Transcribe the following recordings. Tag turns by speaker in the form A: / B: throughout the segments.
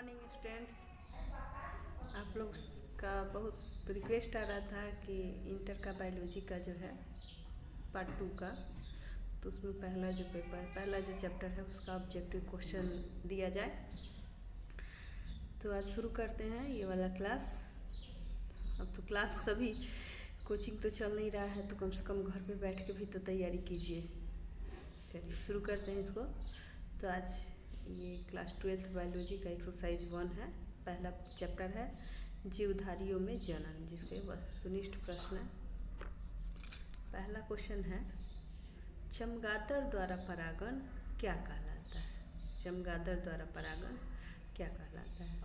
A: Morning students. आप लोग का बहुत रिक्वेस्ट आ रहा था कि इंटर का बायोलॉजी का जो है पार्ट 2 का, तो उसमें पहला जो चैप्टर है उसका ऑब्जेक्टिव क्वेश्चन दिया जाए। तो आज शुरू करते हैं ये वाला क्लास। अब तो क्लास सभी कोचिंग तो चल नहीं रहा है, तो कम से कम घर पे बैठ के भी तो तैयारी कीजिए। चलिए शुरू करते हैं इसको। तो आज ये क्लास 12th बायोलॉजी का एक्सरसाइज 1 है। पहला चैप्टर है जीवधारियों में जनन, जिसके वस्तुनिष्ठ प्रश्न है। पहला क्वेश्चन है चमगादड़ द्वारा परागण क्या कहलाता है। चमगादड़ द्वारा परागण क्या कहलाता है।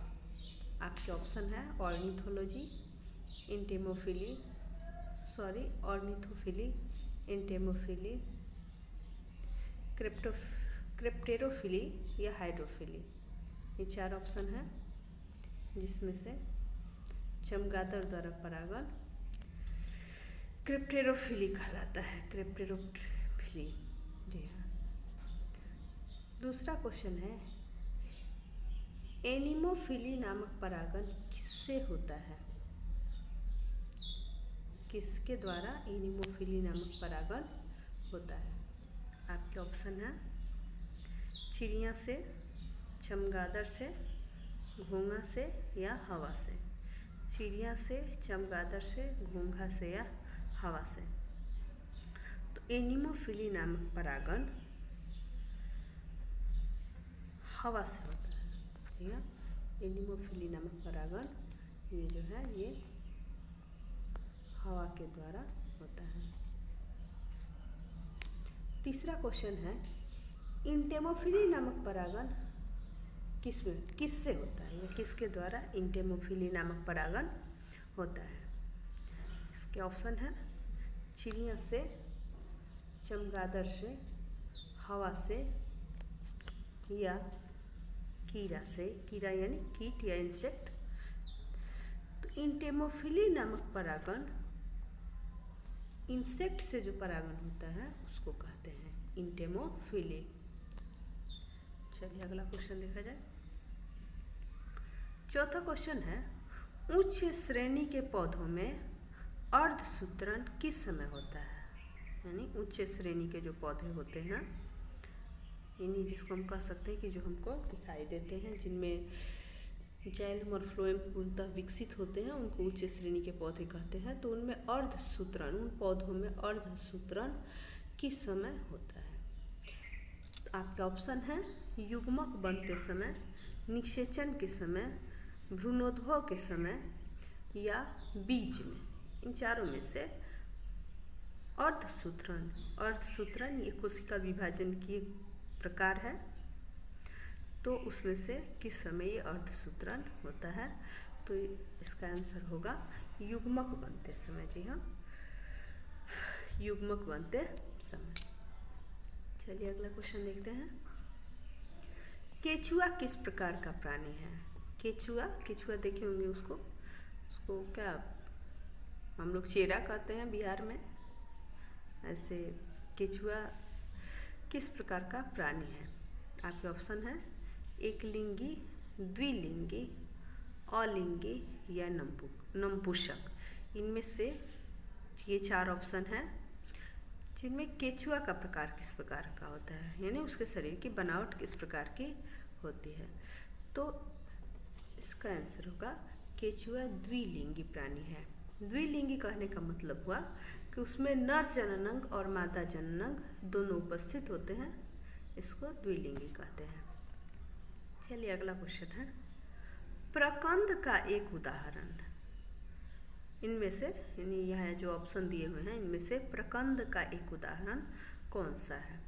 A: आपके ऑप्शन है ऑर्निथोलॉजी, ऑर्निथोफिली, एंटेमोफिली, क्रिप्टेरोफिली या हाइड्रोफिली। ये 4 ऑप्शन है, जिसमें से चमगादड़ द्वारा परागण क्रिप्टेरोफिली कहलाता है। क्रिप्टेरोफिली, जी हाँ। दूसरा क्वेश्चन है एनिमोफिली नामक परागण किससे होता है। किसके द्वारा एनिमोफिली नामक परागण होता है। आपके ऑप्शन है चिड़िया से, चमगादड़ से, घोंघा से या हवा से। चिड़िया से, चमगादड़ से, घोंघा से या हवा से। तो एनिमोफिली नामक परागण हवा से होता है। जी हाँ, एनिमोफिली नामक परागण ये जो है ये हवा के द्वारा होता है। तीसरा क्वेश्चन है इंटेमोफिली नामक परागण किससे होता है, या किसके द्वारा इंटेमोफिली नामक परागण होता है। इसके ऑप्शन है चिड़िया से, चमगादड़ से, हवा से या कीड़ा से। कीड़ा यानी कीट या इंसेक्ट। तो इंटेमोफिली नामक परागण इंसेक्ट से जो परागण होता है उसको कहते हैं इंटेमोफिली। चलिए अगला क्वेश्चन देखा जाए। चौथा क्वेश्चन है उच्च श्रेणी के पौधों में अर्धसूत्रण किस समय होता है। यानी उच्च श्रेणी के जो पौधे होते हैं, यानी जिसको हम कह सकते हैं कि जो हमको दिखाई देते हैं, जिनमें जाइलम और फ्लोएम पूर्णतः विकसित होते हैं, उनको उच्च श्रेणी के पौधे कहते हैं। तो उनमें अर्धसूत्रण, उन पौधों में अर्धसूत्रण किस समय होता है। आपका ऑप्शन है युग्मक बनते समय, निषेचन के समय, भ्रूणोद्भव के समय या बीज में। इन चारों में से अर्धसूत्रण ये कोशिका विभाजन की एक प्रकार है, तो उसमें से किस समय ये अर्धसूत्रण होता है। तो इसका आंसर होगा युग्मक बनते समय। जी हाँ, युग्मक बनते समय। चलिए अगला क्वेश्चन देखते हैं। केचुआ किस प्रकार का प्राणी है। केचुआ देखे होंगे उसको क्या हम लोग चेरा कहते हैं बिहार में। ऐसे केचुआ किस प्रकार का प्राणी है। आपके ऑप्शन है एकलिंगी, द्विलिंगी, अलिंगी या नपुंसक। इनमें से ये 4 ऑप्शन हैं, जिनमें केचुआ का प्रकार किस प्रकार का होता है, यानी उसके शरीर की बनावट किस प्रकार की होती है। तो इसका आंसर होगा केचुआ द्विलिंगी प्राणी है। द्विलिंगी कहने का मतलब हुआ कि उसमें नर जननांग और मादा जननांग दोनों उपस्थित होते हैं, इसको द्विलिंगी कहते हैं। चलिए अगला क्वेश्चन है प्रकंद का एक उदाहरण। इनमें से, यानी यह जो ऑप्शन दिए हुए हैं, इनमें से प्रकंद का एक उदाहरण कौन सा है।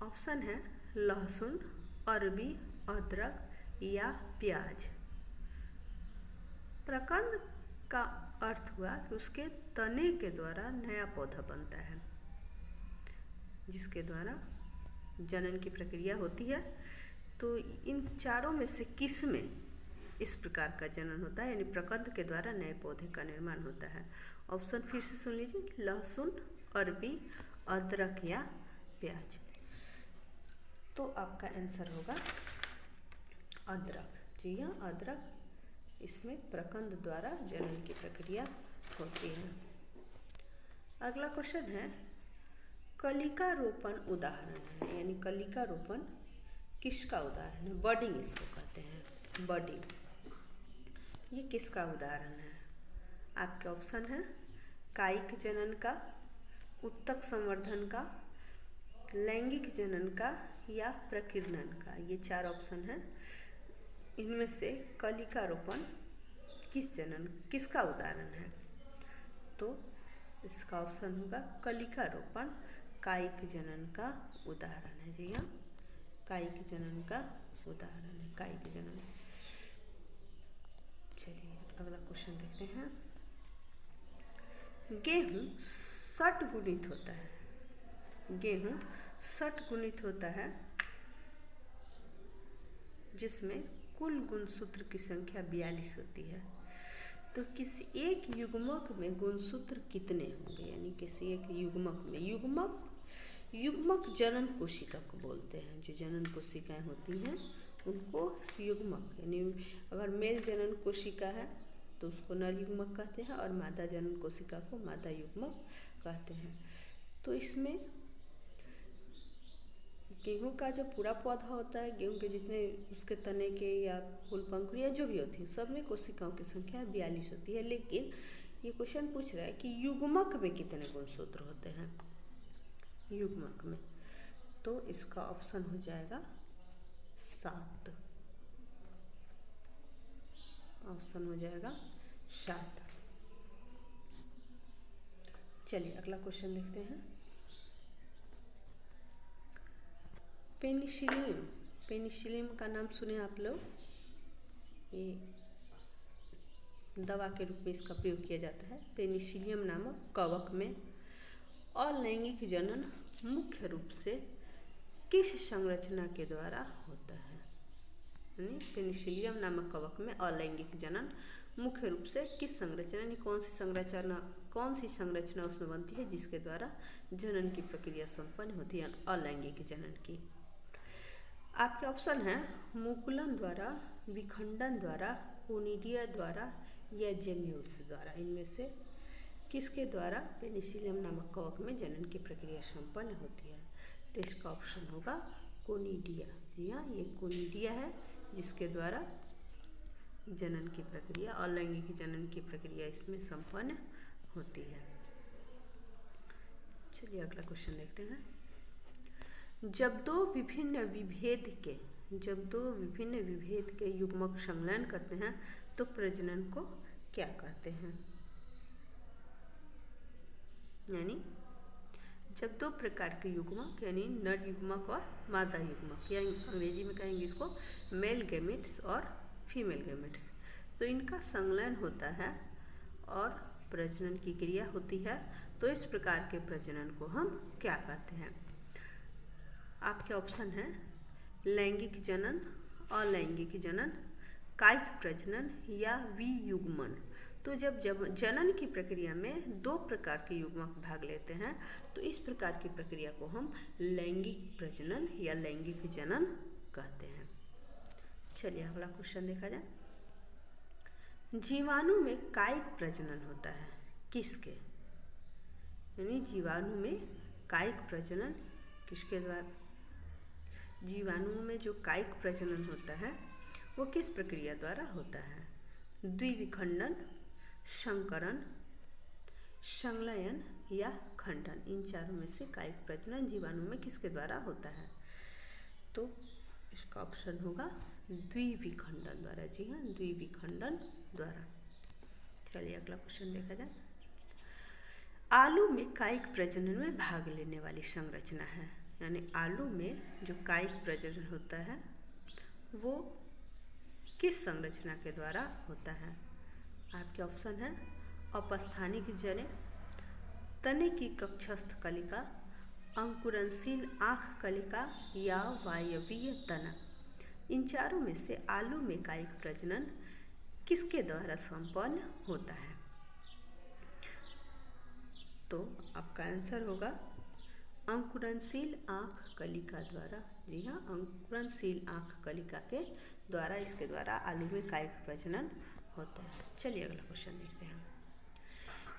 A: ऑप्शन है लहसुन, अरबी, अदरक या प्याज। प्रकंद का अर्थ हुआ कि उसके तने के द्वारा नया पौधा बनता है, जिसके द्वारा जनन की प्रक्रिया होती है। तो इन चारों में से किस में इस प्रकार का जनन होता है, यानी प्रकंद के द्वारा नए पौधे का निर्माण होता है। ऑप्शन फिर से सुन लीजिए, लहसुन, अरबी, अदरक या प्याज। तो आपका आंसर होगा अदरक, जी हाँ अदरक, इसमें प्रकंद द्वारा जनन की प्रक्रिया होती है। अगला क्वेश्चन है कलिका रोपण उदाहरण है, यानी कलिका रोपण किसका उदाहरण है? बडिंग इसको कहते हैं, बडिंग। ये किसका उदाहरण है? आपके ऑप्शन है कायिक जनन का, उत्तक संवर्धन का, लैंगिक जनन का या प्रकीर्णन का। ये 4 ऑप्शन है। इनमें से कलिका रोपण किसका उदाहरण है? तो इसका ऑप्शन होगा कलिका रोपण कायिक जनन का उदाहरण है। जी हाँ, कायिक जनन का उदाहरण है, कायिक जनन। चलिए अगला क्वेश्चन देखते हैं। गेहूं 60 गुणित होता है, गेहूं 60 गुणित होता है जिसमें कुल गुणसूत्र की संख्या 42 होती है। तो किसी एक युग्मक में गुणसूत्र कितने होंगे? यानी किसी एक युग्मक में, युग्मक जनन कोशिका को बोलते हैं। जो जनन कोशिकाएं होती हैं उनको युग्मक, यानी अगर मेल जनन कोशिका है तो उसको नर युग्मक कहते हैं और मादा जनन कोशिका को मादा युग्मक कहते हैं। तो इसमें गेहूं का जो पूरा पौधा होता है, गेहूं के जितने उसके तने के या फूल पंखुड़ियाँ जो भी होती हैं, सब में कोशिकाओं की संख्या 42 होती है। लेकिन ये क्वेश्चन पूछ रहा है कि युग्मक में कितने गुणसूत्र होते हैं? युग्मक में, तो इसका ऑप्शन हो जाएगा 7। ऑप्शन हो जाएगा 7। चलिए अगला क्वेश्चन देखते हैं। पेनिसिलियम, पेनिसिलियम का नाम सुने आप लोग, ये दवा के रूप में इसका प्रयोग किया जाता है। पेनिसिलियम नामक कवक में अलैंगिक जनन मुख्य रूप से किस संरचना के द्वारा होता है? यानी पेनिसिलियम नामक कवक में अलैंगिक जनन मुख्य रूप से किस संरचना, यानी कौन सी संरचना उसमें बनती है जिसके द्वारा जनन की प्रक्रिया संपन्न होती है, अलैंगिक जनन की? आपके ऑप्शन है मुकुलन द्वारा, विखंडन द्वारा, कोनिडिया द्वारा या जेम्यूल्स द्वारा। इनमें से किसके द्वारा पेनिसिलियम नामक कवक में जनन की प्रक्रिया संपन्न होती है? तो इसका ऑप्शन होगा कोनिडिया। जी हाँ, ये कोनिडिया है जिसके द्वारा जनन की प्रक्रिया, अलैंगिक जनन की प्रक्रिया इसमें संपन्न होती है। चलिए अगला क्वेश्चन देखते हैं। जब दो विभिन्न विभेद के युग्मक संलयन करते हैं तो प्रजनन को क्या कहते हैं? यानी जब 2 प्रकार के युग्मक, यानी नर युग्मक और मादा युग्मक, या अंग्रेजी में कहेंगे इसको मेल गैमेट्स और फीमेल गैमेट्स, तो इनका संलयन होता है और प्रजनन की क्रिया होती है, तो इस प्रकार के प्रजनन को हम क्या कहते हैं? आपके ऑप्शन है लैंगिक जनन, अलैंगिक जनन, कायिक प्रजनन या वियुग्मन। तो जब जनन की प्रक्रिया में 2 प्रकार के युग्मक भाग लेते हैं तो इस प्रकार की प्रक्रिया को हम लैंगिक प्रजनन या लैंगिक जनन कहते हैं। चलिए अगला क्वेश्चन देखा जाए। जीवाणु में कायिक प्रजनन होता है किसके? यानी जीवाणु में कायिक प्रजनन किसके द्वारा? जीवाणु में जो कायिक प्रजनन होता है वो किस प्रक्रिया द्वारा होता है? द्विविखंडन, संकरण, संलयन या खंडन। इन चारों में से कायिक प्रजनन जीवाणु में किसके द्वारा होता है? तो इसका ऑप्शन होगा द्विविखंडन द्वारा। जी हाँ, द्विविखंडन द्वारा। चलिए अगला क्वेश्चन देखा जाए। आलू में कायिक प्रजनन में भाग लेने वाली संरचना है, यानी आलू में जो कायिक प्रजनन होता है वो किस संरचना के द्वारा होता है? आपके ऑप्शन है अपस्थानिक जने, तने की कक्षस्थ कलिका, अंकुरनशील आँख कलिका या वायवीय तना। इन चारों में से आलू में कायिक प्रजनन किसके द्वारा संपन्न होता है? तो आपका आंसर होगा अंकुरनशील आँख कलिका द्वारा। जी हाँ, अंकुरनशील आँख कलिका के द्वारा इसके द्वारा आलू में कायिक प्रजनन होता है। चलिए अगला क्वेश्चन देखते हैं।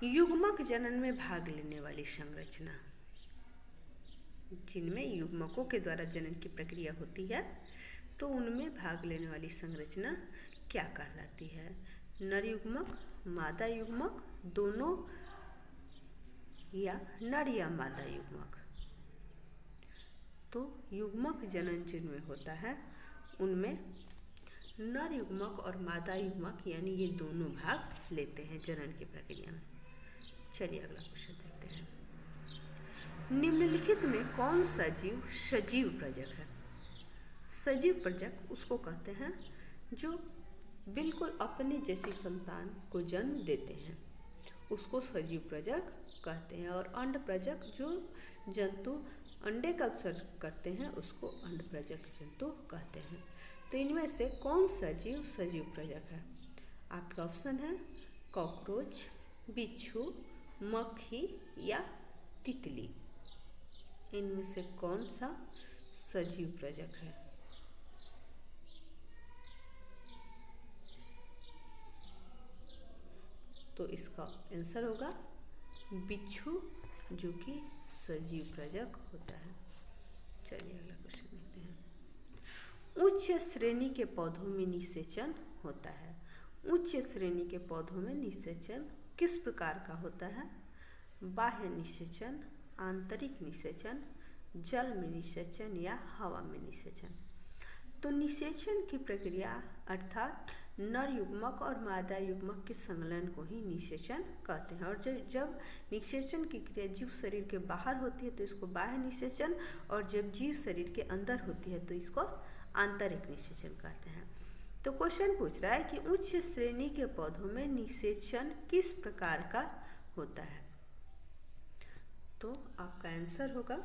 A: युग्मक जनन में भाग लेने वाली संरचना, जिनमें युग्मकों के द्वारा जनन की प्रक्रिया होती है तो उनमें भाग लेने वाली संरचना क्या कहलाती है? नर युग्मक, मादा युग्मक, दोनों, या नर या मादा युग्मक? तो युग्मक जनन जिनमें होता है उनमें नर युग्मक और मादा युग्मक यानी ये दोनों भाग लेते हैं जनन की प्रक्रिया में। चलिए अगला क्वेश्चन देखते हैं। निम्नलिखित में कौन सा जीव सजीव प्रजक है? सजीव प्रजक उसको कहते हैं जो बिल्कुल अपने जैसी संतान को जन्म देते हैं, उसको सजीव प्रजक कहते हैं। और अंड प्रजक जो जंतु अंडे का उत्सर्जन करते हैं उसको अंड प्रजक जंतु कहते हैं। तो इनमें से कौन सा जीव सजीव प्रजक है? आपका ऑप्शन है कॉकरोच, बिच्छू, मक्खी या तितली। इनमें से कौन सा सजीव प्रजक है? तो इसका आंसर होगा बिच्छू, जो कि सजीव प्रजक होता है। चलिए अगला क्वेश्चन देखते हैं। उच्च श्रेणी के पौधों में निषेचन होता है। उच्च श्रेणी के पौधों में निषेचन किस प्रकार का होता है? बाह्य निषेचन, आंतरिक निषेचन, जल में निषेचन या हवा में निषेचन? तो निषेचन की प्रक्रिया अर्थात नर युग्मक और मादा युग्मक के संलयन को ही निषेचन कहते हैं। और जब निषेचन की क्रिया जीव शरीर के बाहर होती है तो इसको बाह्य निषेचन, और जब जीव शरीर के अंदर होती है तो इसको आंतरिक निषेचन कहते हैं। तो क्वेश्चन पूछ रहा है कि उच्च श्रेणी के पौधों में निषेचन किस प्रकार का होता है? तो आपका आंसर होगा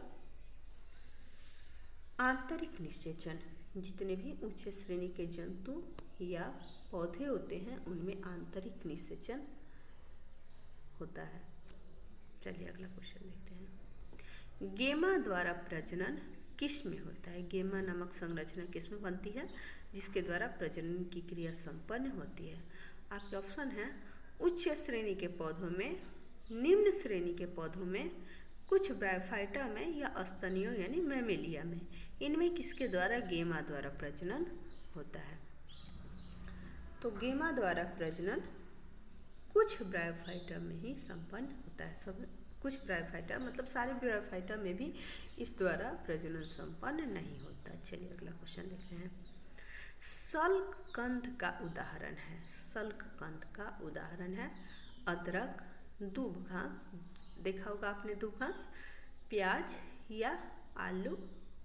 A: आंतरिक निषेचन। जितने भी उच्च श्रेणी के जंतु या पौधे होते हैं उनमें आंतरिक निषेचन होता है। चलिए अगला क्वेश्चन देखते हैं। गेमा द्वारा प्रजनन किस में होता है? गेमा नामक संरचना किस में बनती है जिसके द्वारा प्रजनन की क्रिया संपन्न होती है? आपके ऑप्शन है उच्च श्रेणी के पौधों में, निम्न श्रेणी के पौधों में, कुछ ब्रायोफाइटा में या स्तनियों यानी मैमेलिया में। इनमें किसके द्वारा गेमा द्वारा प्रजनन होता है? तो गेमा द्वारा प्रजनन कुछ ब्रायोफाइटा में ही संपन्न होता है। सब कुछ ब्रायोफाइटा मतलब सारे ब्रायोफाइटा में भी इस द्वारा प्रजनन संपन्न नहीं होता। चलिए अगला क्वेश्चन देखते हैं। शल्ककंद का उदाहरण है। शल्ककंद का उदाहरण है अदरक, दूब घास, देखा होगा आपने दूब घास, प्याज या आलू,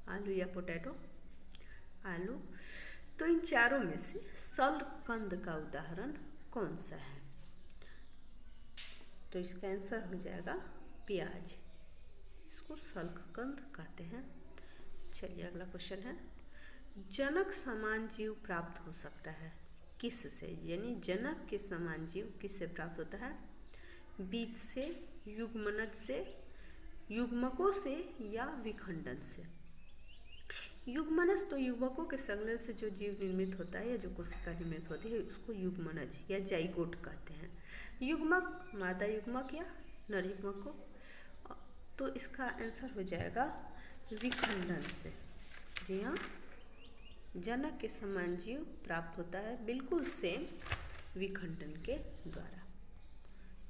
A: आलू या पोटैटो, आलू। तो इन चारों में से शल्ककंद का उदाहरण कौन सा है? तो इसका आंसर हो जाएगा प्याज। इसको शल्ककंद कहते हैं। चलिए अगला क्वेश्चन है। जनक समान जीव प्राप्त हो सकता है किससे? यानी जनक के समान जीव किससे प्राप्त होता है? बीज से, युग्मनज से, युग्मकों से या विखंडन से? युग्मनज तो युग्मकों के संलयन से जो जीव निर्मित होता है या जो कोशिका निर्मित होती है उसको युग्मनज या जाइगोट कहते हैं। युग्मक मादा युग्मक या नर युग्मक को। तो इसका आंसर हो जाएगा विखंडन से। जी हाँ, जनक के समान जीव प्राप्त होता है बिल्कुल सेम विखंडन के द्वारा।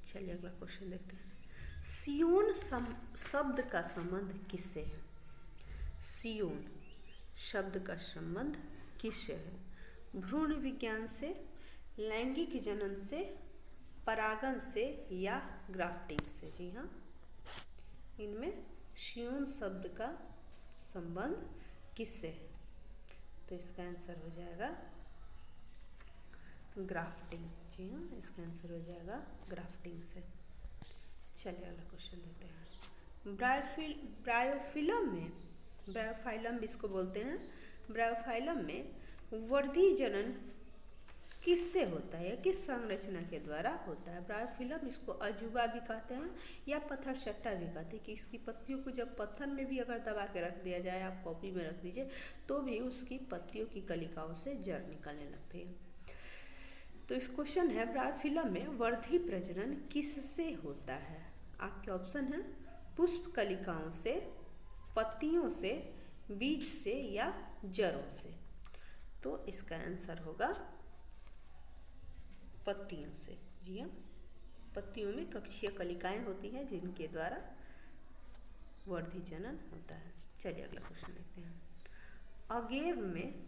A: चलिए अगला क्वेश्चन देखते हैं। सियोन शब्द का संबंध किससे है? सियोन शब्द का संबंध किससे है? भ्रूण विज्ञान से, लैंगिक जनन से, परागन से या ग्राफ्टिंग से? जी हाँ, इनमें सियोन शब्द का संबंध किससे है? तो इसका आंसर हो जाएगा ग्राफ्टिंग। जी हाँ, इसका आंसर हो जाएगा ग्राफ्टिंग से। चलिए अगला क्वेश्चन देते हैं। ब्रायोफिलम में, ब्रायोफाइलम इसको बोलते हैं, ब्रायोफाइलम में वर्धी जनन किससे होता है या किस संरचना के द्वारा होता है। ब्रायोफिलम इसको अजूबा भी कहते हैं या पत्थर चट्टा भी कहते हैं कि इसकी पत्तियों को जब पत्थर में भी अगर दबा के रख दिया जाए, आप कॉपी में रख दीजिए, तो भी उसकी पत्तियों की कलिकाओं से जड़ निकलने लगती है। तो इस क्वेश्चन है ब्रायोफिलम में वर्धी प्रजनन किससे होता है। आपके ऑप्शन है पुष्प कलिकाओं से, पत्तियों से, बीज से या जड़ों से। तो इसका आंसर होगा पत्तियों से। जी हाँ, पत्तियों में कक्षीय कलिकाएं होती हैं जिनके द्वारा वर्धी जनन होता है। चलिए अगला क्वेश्चन देखते हैं। अगेव में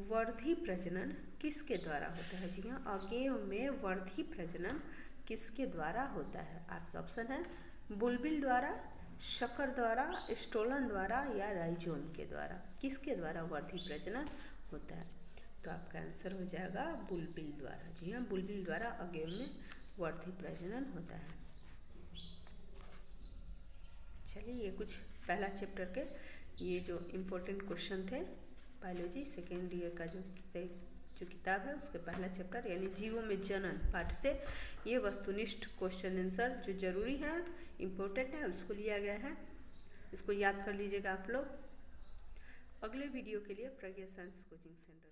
A: वर्धी प्रजनन किसके द्वारा होता है। जी हाँ, अगेव में वर्धी प्रजनन किसके द्वारा होता है। आपका ऑप्शन है बुलबिल द्वारा, शकर द्वारा, स्टोलन द्वारा या राइजोम के द्वारा। किसके द्वारा वर्धी प्रजनन होता है। तो आपका आंसर हो जाएगा बुलबिल द्वारा। जी हाँ, बुलबिल द्वारा अगेव में वर्धी प्रजनन होता है। चलिए ये कुछ पहला चैप्टर के ये जो इम्पोर्टेंट क्वेश्चन थे बायोलॉजी सेकेंड ईयर का जो किताब है उसके पहला चैप्टर यानी जीवों में जनन पाठ से ये वस्तुनिष्ठ क्वेश्चन आंसर जो जरूरी है, इम्पोर्टेंट है, उसको लिया गया है। इसको याद कर लीजिएगा आप लोग। अगले वीडियो के लिए प्रज्ञा साइंस कोचिंग सेंटर